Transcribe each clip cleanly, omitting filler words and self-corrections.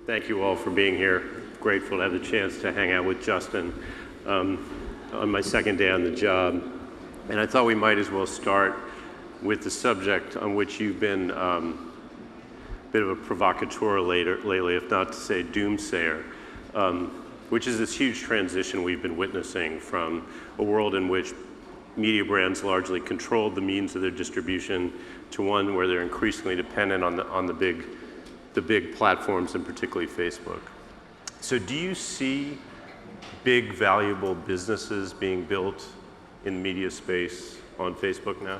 Thank you all for being here. Grateful to have the chance to hang out with Justin on my second day on the job. And I thought we might as well start with the subject on which you've been a bit of a provocateur lately, if not to say doomsayer, which is this huge transition we've been witnessing from a world in which media brands largely controlled the means of their distribution to one where they're increasingly dependent on the big platforms, and particularly Facebook. So do you see big, valuable businesses being built in the media space on Facebook now?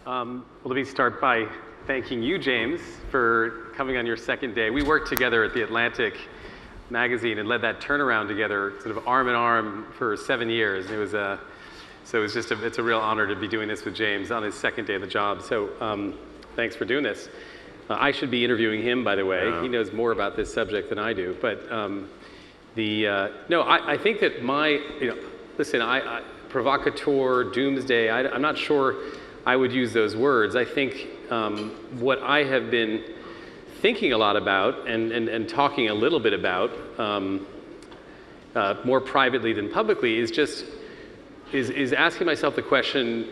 Well, let me start by thanking you, James, for coming on your second day. We worked together at the Atlantic magazine and led that turnaround together, sort of arm in arm for 7 years. It was it's a real honor to be doing this with James on his second day of the job. So thanks for doing this. I should be interviewing him, by the way. He knows more about this subject than I do. But I think that listen, provocateur, doomsday, I'm not sure I would use those words. I think what I have been thinking a lot about and talking a little bit about, more privately than publicly, is asking myself the question,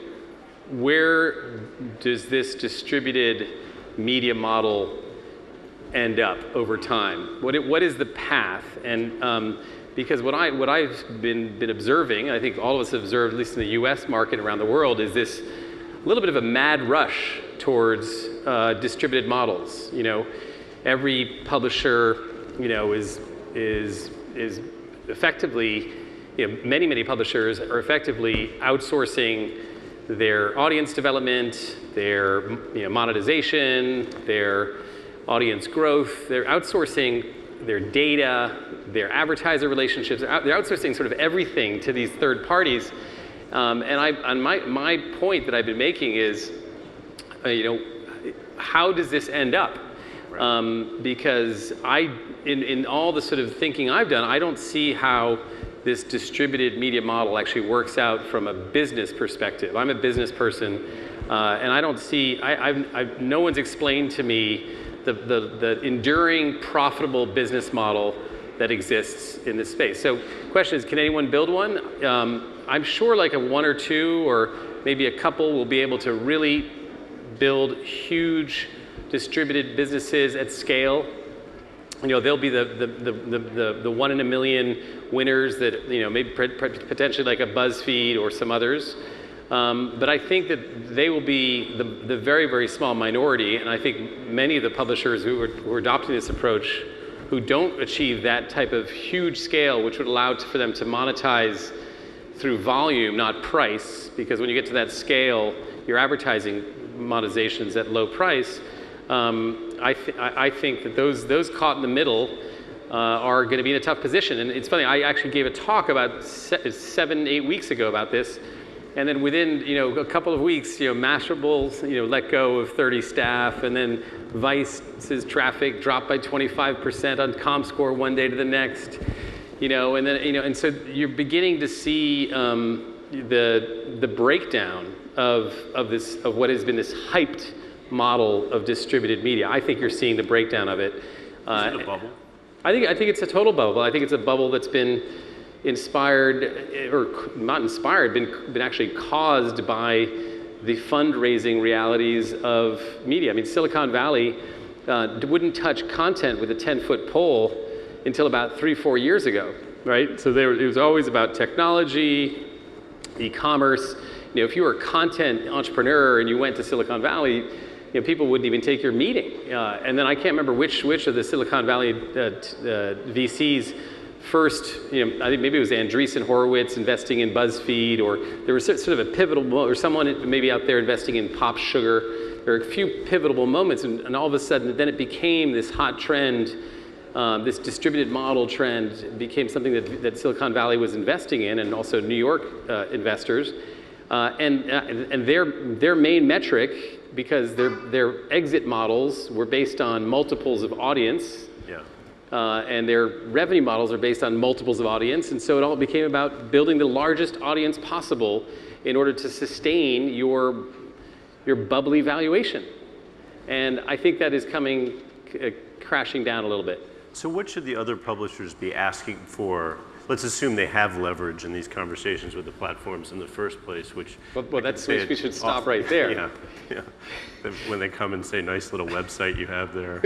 where does this distributed media model end up over time? What is the path? And because what I've been observing, I think all of us have observed, at least in the US market around the world, is this little bit of a mad rush towards distributed models. Every publisher, is effectively, many publishers are effectively outsourcing their audience development, their monetization, their audience growth. They're outsourcing their data, their advertiser relationships. They're outsourcing sort of everything to these third parties. And my point that I've been making is, how does this end up? Right. Because in all the sort of thinking I've done, I don't see how this distributed media model actually works out from a business perspective. I'm a business person, and I don't see, no one's explained to me the enduring, profitable business model that exists in this space. So the question is, can anyone build one? I'm sure like a one or two or maybe a couple will be able to really build huge distributed businesses at scale. They'll be the 1 in a million winners that, maybe potentially like a BuzzFeed or some others. But I think that they will be the very, very small minority. And I think many of the publishers who are adopting this approach who don't achieve that type of huge scale, which would allow for them to monetize through volume, not price, because when you get to that scale, your advertising monetization's at low price. I think that those caught in the middle are going to be in a tough position. And it's funny, I actually gave a talk about 7-8 weeks ago about this, and then within a couple of weeks, Mashable let go of 30 staff, and then Vice's traffic dropped by 25% on ComScore one day to the next, and then and so you're beginning to see the breakdown of what has been this hyped model of distributed media. I think you're seeing the breakdown of it. Is it a bubble? I think it's a total bubble. I think it's a bubble that's been inspired, or not inspired, been actually caused by the fundraising realities of media. I mean, Silicon Valley wouldn't touch content with a 10-foot pole until about 3-4 years ago, right? So it was always about technology, e-commerce. If you were a content entrepreneur and you went to Silicon Valley, people wouldn't even take your meeting. And then I can't remember which of the Silicon Valley VCs first, I think maybe it was Andreessen Horowitz investing in BuzzFeed, or there was sort of a pivotal moment, or someone maybe out there investing in Pop Sugar. There were a few pivotal moments, and all of a sudden, then it became this hot trend. This distributed model trend became something that Silicon Valley was investing in, and also New York investors. And their main metric, because their exit models were based on multiples of audience, and their revenue models are based on multiples of audience, and so it all became about building the largest audience possible in order to sustain your bubbly valuation. And I think that is coming crashing down a little bit. So what should the other publishers be asking for? Let's assume they have leverage in these conversations with the platforms in the first place, which... Well, that's we should stop right there. Yeah. When they come and say, nice little website you have there.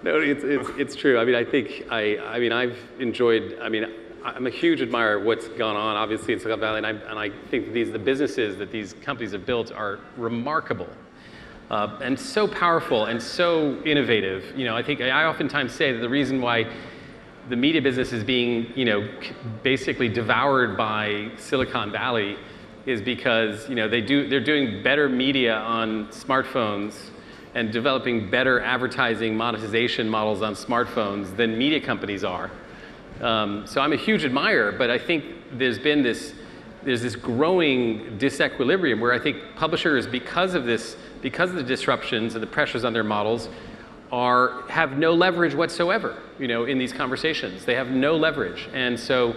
No, it's true. I mean, I think, I've enjoyed, I'm a huge admirer of what's gone on, obviously, in Silicon Valley, and I think the businesses that these companies have built are remarkable. And so powerful and so innovative. I think I oftentimes say that the reason why the media business is being, basically devoured by Silicon Valley is because, they're doing better media on smartphones and developing better advertising monetization models on smartphones than media companies are. So I'm a huge admirer, but I think there's this growing disequilibrium where I think publishers, because of the disruptions and the pressures on their models, have no leverage whatsoever, in these conversations. They have no leverage. And so,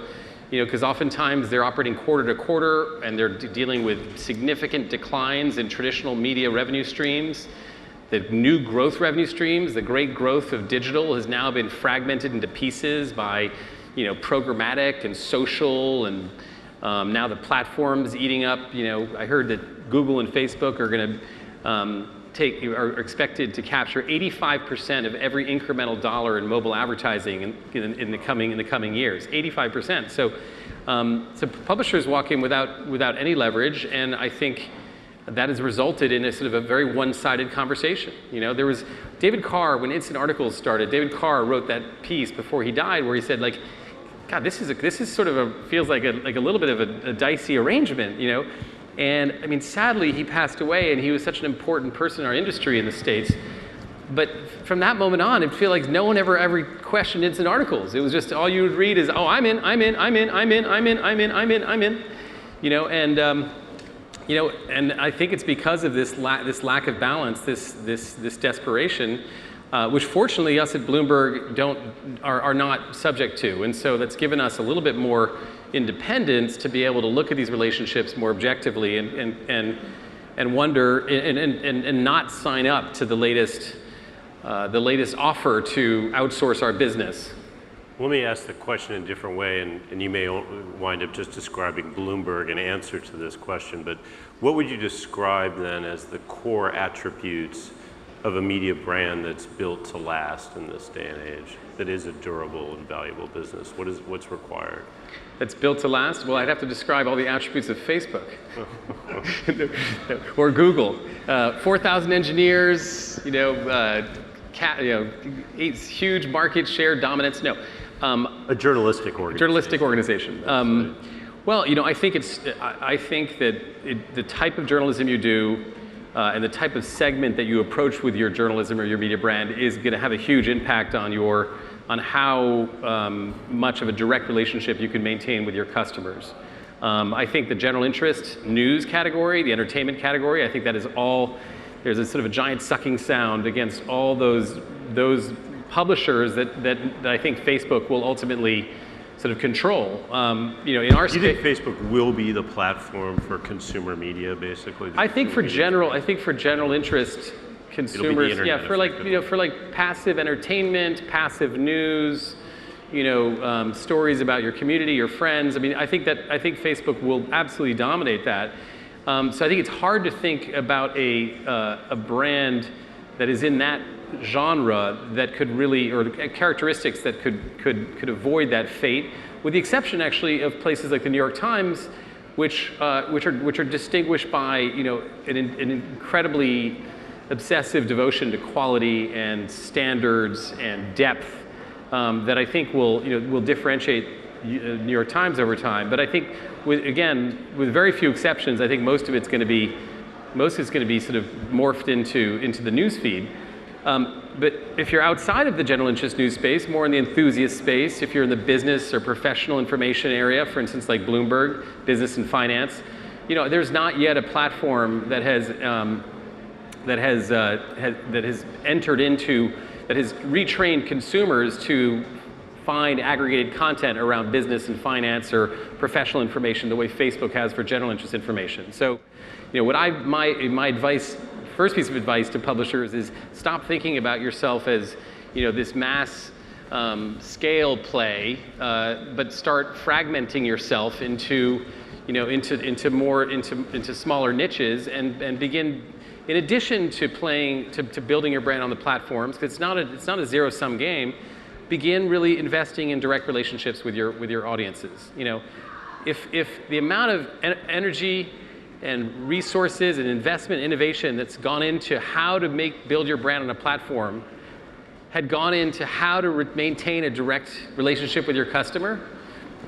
because oftentimes they're operating quarter to quarter and they're dealing with significant declines in traditional media revenue streams. The new growth revenue streams, the great growth of digital has now been fragmented into pieces by, programmatic and social, and now the platforms eating up. I heard that Google and Facebook are going to are expected to capture 85% of every incremental dollar in mobile advertising in the coming years. 85%. So publishers walk in without any leverage, and I think that has resulted in a sort of a very one-sided conversation. There was David Carr, when Instant Articles started. David Carr wrote that piece before he died, where he said, like, God, this is sort of feels like a little bit of a dicey arrangement, And sadly, he passed away, and he was such an important person in our industry in the States. But from that moment on, it feels like no one ever questioned Instant Articles. It was just all you would read is, oh, I'm in. And I think it's because of this lack of balance, this desperation, which fortunately us at Bloomberg are not subject to. And so that's given us a little bit more independence to be able to look at these relationships more objectively and wonder and not sign up to the latest offer to outsource our business. Let me ask the question in a different way, and you may wind up just describing Bloomberg in answer to this question, but what would you describe then as the core attributes of a media brand that's built to last in this day and age, that is a durable and valuable business? What's required? That's built to last? Well, I'd have to describe all the attributes of Facebook or Google. 4,000 engineers, huge market share dominance. No. A journalistic organization. Journalistic organization. Well, I think that the type of journalism you do and the type of segment that you approach with your journalism or your media brand is going to have a huge impact on how much of a direct relationship you can maintain with your customers. I think the general interest news category, the entertainment category, I think that is all. There's a sort of a giant sucking sound against all those publishers that I think Facebook will ultimately sort of control. In our space, do you think Facebook will be the platform for consumer media, basically? I think for general interest consumers, for like passive entertainment, passive news, stories about your community, your friends. I think Facebook will absolutely dominate that. So I think it's hard to think about a brand that is in that genre that could really, or characteristics that could avoid that fate, with the exception actually of places like the New York Times, which are distinguished by an incredibly obsessive devotion to quality and standards and depth that I think will differentiate New York Times over time. But I think with very few exceptions, I think most of it's going to be sort of morphed into the news feed. But if you're outside of the general interest news space, more in the enthusiast space, if you're in the business or professional information area, for instance, like Bloomberg, business and finance, there's not yet a platform that has retrained consumers to find aggregated content around business and finance or professional information the way Facebook has for general interest information. So, my advice, first piece of advice to publishers is stop thinking about yourself as, this mass scale play, but start fragmenting yourself into smaller niches and begin, in addition to building your brand on the platforms, because it's not a zero-sum game. Begin really investing in direct relationships with your audiences. If the amount of energy and resources and investment, innovation that's gone into how to build your brand on a platform had gone into how to maintain a direct relationship with your customer,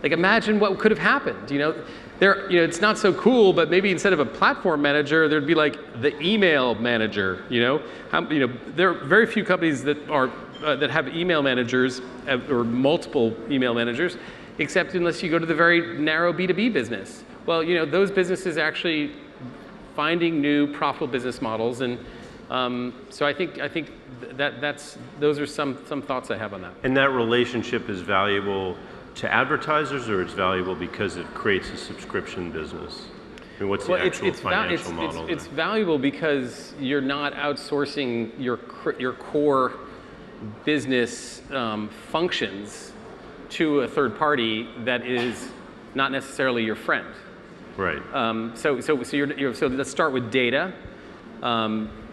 like imagine what could have happened. It's not so cool, but maybe instead of a platform manager, there'd be like the email manager. There are very few companies that have email managers or multiple email managers, except unless you go to the very narrow B2B business. Well, those businesses actually finding new profitable business models, and so I think those are some thoughts I have on that. And that relationship is valuable to advertisers, or it's valuable because it creates a subscription business? I mean, what's the actual financial model? It's valuable because you're not outsourcing your core business functions to a third party that is not necessarily your friend. Right. So let's start with data.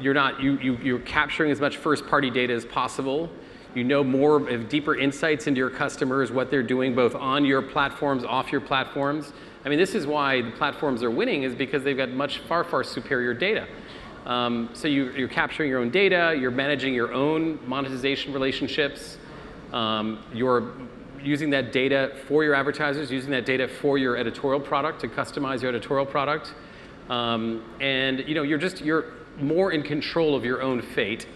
You're capturing as much first-party data as possible. You know more of deeper insights into your customers, what they're doing both on your platforms, off your platforms. I mean, this is why the platforms are winning, is because they've got far superior data. So you're capturing your own data, you're managing your own monetization relationships, you're using that data for your advertisers, using that data for your editorial product to customize your editorial product. And you're more in control of your own fate.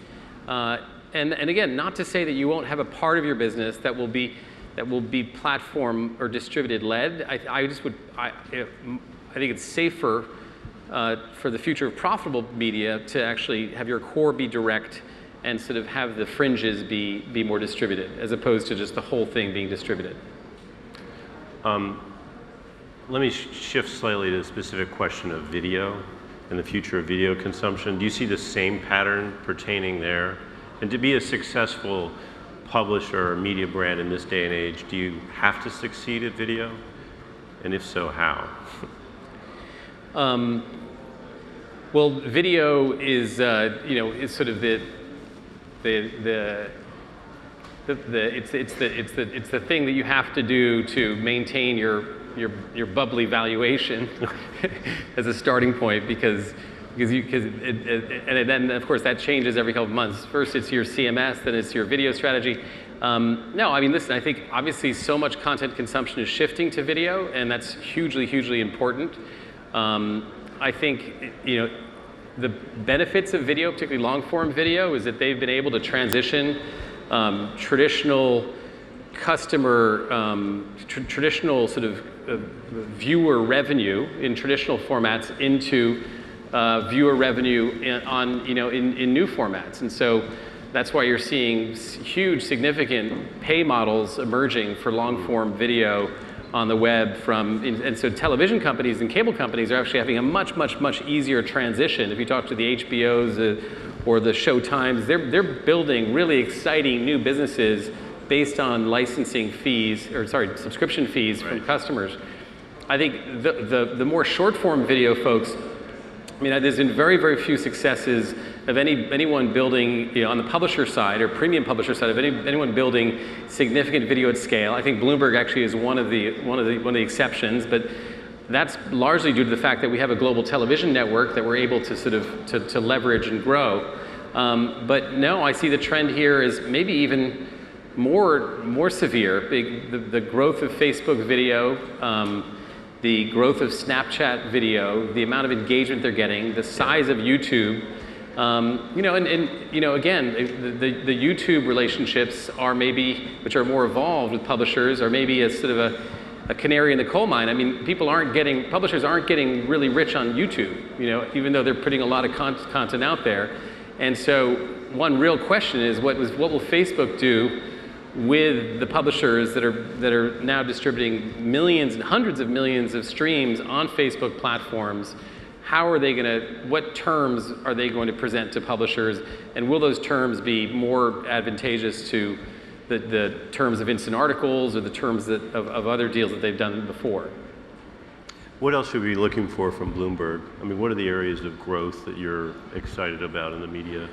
And again, not to say that you won't have a part of your business that will be platform or distributed led. I think it's safer for the future of profitable media to actually have your core be direct and sort of have the fringes be more distributed, as opposed to just the whole thing being distributed. Let me shift slightly to the specific question of video and the future of video consumption. Do you see the same pattern pertaining there? And to be a successful publisher or media brand in this day and age, do you have to succeed at video? And if so, how? Well, video is is sort of it's the thing that you have to do to maintain your bubbly valuation as a starting point, because then of course that changes every couple of months. First it's your CMS, then it's your video strategy. No, I mean, listen, I think obviously so much content consumption is shifting to video, and that's hugely important. I think the benefits of video, particularly long form video, is that they've been able to transition traditional customer, traditional sort of viewer revenue in traditional formats into viewer revenue in new formats. And so that's why you're seeing huge, significant pay models emerging for long form video on the web and so television companies and cable companies are actually having a much easier transition. If you talk to the HBOs or the Showtimes, they're building really exciting new businesses based on licensing fees, subscription fees from customers. I think the more short form video folks, I mean, there's been very few successes of anyone building, on the publisher side or premium publisher side, of anyone building significant video at scale. I think Bloomberg actually is one of the exceptions, but that's largely due to the fact that we have a global television network that we're able to sort of to leverage and grow. But no, I see the trend here is maybe even more severe. The growth of Facebook video, the growth of Snapchat video, the amount of engagement they're getting, the size of YouTube, again, the YouTube relationships are maybe, which are more evolved with publishers, are maybe a sort of a canary in the coal mine. I mean, publishers aren't getting really rich on YouTube, even though they're putting a lot of content out there. And so one real question is, what will Facebook do with the publishers that are now distributing millions and hundreds of millions of streams on Facebook platforms, how are they going to, what terms are they going to present to publishers, and will those terms be more advantageous to the terms of instant articles or the terms of other deals that they've done before? What else should we be looking for from Bloomberg? I mean, what are the areas of growth that you're excited about in the media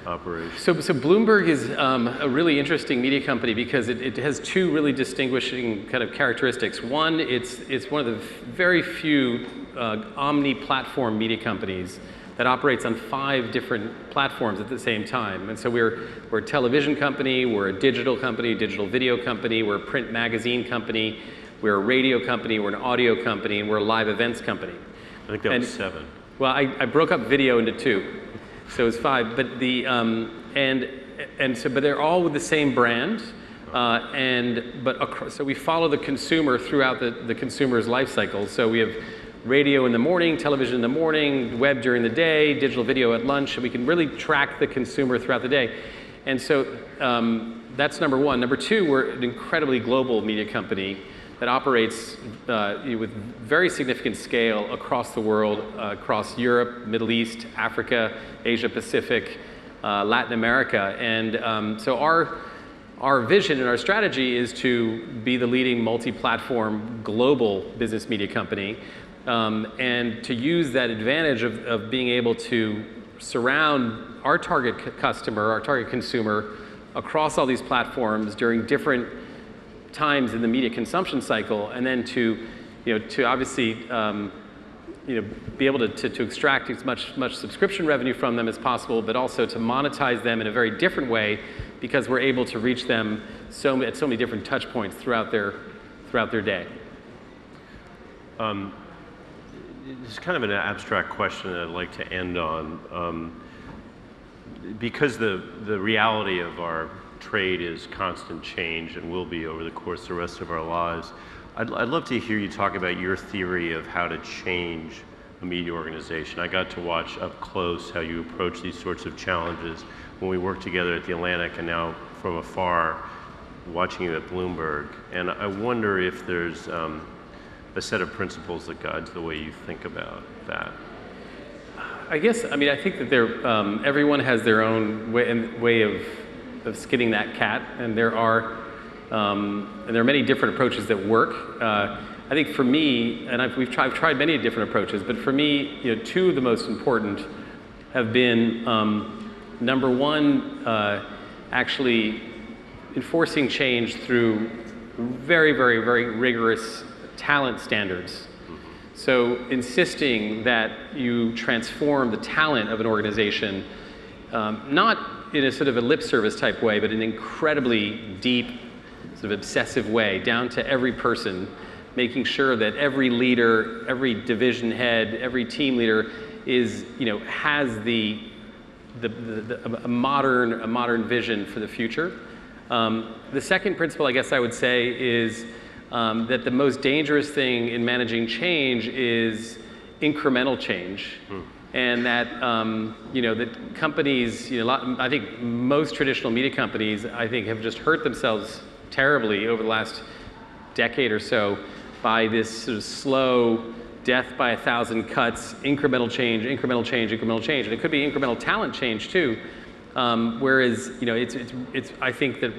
operation? So Bloomberg is a really interesting media company because it has two really distinguishing kind of characteristics. One, it's one of the very few omni-platform media companies that operates on 5 different platforms at the same time. And so we're a television company, we're a digital company, digital video company, we're a print magazine company, we're a radio company, we're an audio company, and we're a live events company. I think that was 7. Well, I broke up video into 2, so it's 5. But but they're all with the same brand, so we follow the consumer throughout the consumer's life cycle. So we have radio in the morning, television in the morning, web during the day, digital video at lunch, and we can really track the consumer throughout the day. And so that's number one. Number 2, we're an incredibly global media company that operates with very significant scale across the world, across Europe, Middle East, Africa, Asia Pacific, Latin America. And so our vision and our strategy is to be the leading multi-platform global business media company, and to use that advantage of being able to surround our target customer, our target consumer, across all these platforms during different times in the media consumption cycle, and then to obviously be able to extract as much subscription revenue from them as possible, but also to monetize them in a very different way because we're able to reach them at so many different touch points throughout their day. It's kind of an abstract question that I'd like to end on. Because the reality of our trade is constant change and will be over the course of the rest of our lives, I'd love to hear you talk about your theory of how to change a media organization. I got to watch up close how you approach these sorts of challenges when we worked together at the Atlantic, and now from afar watching you at Bloomberg. And I wonder if there's a set of principles that guides the way you think about that. I think that everyone has their own way of skinning that cat, and there are many different approaches that work. I think for me, and I've tried many different approaches, but for me, 2 of the most important have been number 1, actually enforcing change through very, very, very rigorous talent standards. So insisting that you transform the talent of an organization, not in a sort of a lip service type way, but in an incredibly deep, sort of obsessive way, down to every person, making sure that every leader, every division head, every team leader has a modern vision for the future. The second principle, I guess I would say, is that the most dangerous thing in managing change is incremental change. And that, that companies, I think most traditional media companies, have just hurt themselves terribly over the last decade or so by this sort of slow death by 1,000 cuts, incremental change, incremental change, incremental change. And it could be incremental talent change too. Whereas, I think that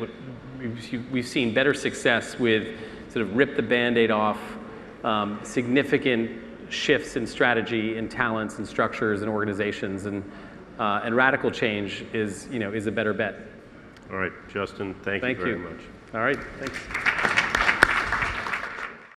we've seen better success with sort of rip the Band-Aid off, significant shifts in strategy and talents and structures and organizations, and radical change is a better bet. All right, Justin, thank you very much. All right, thanks.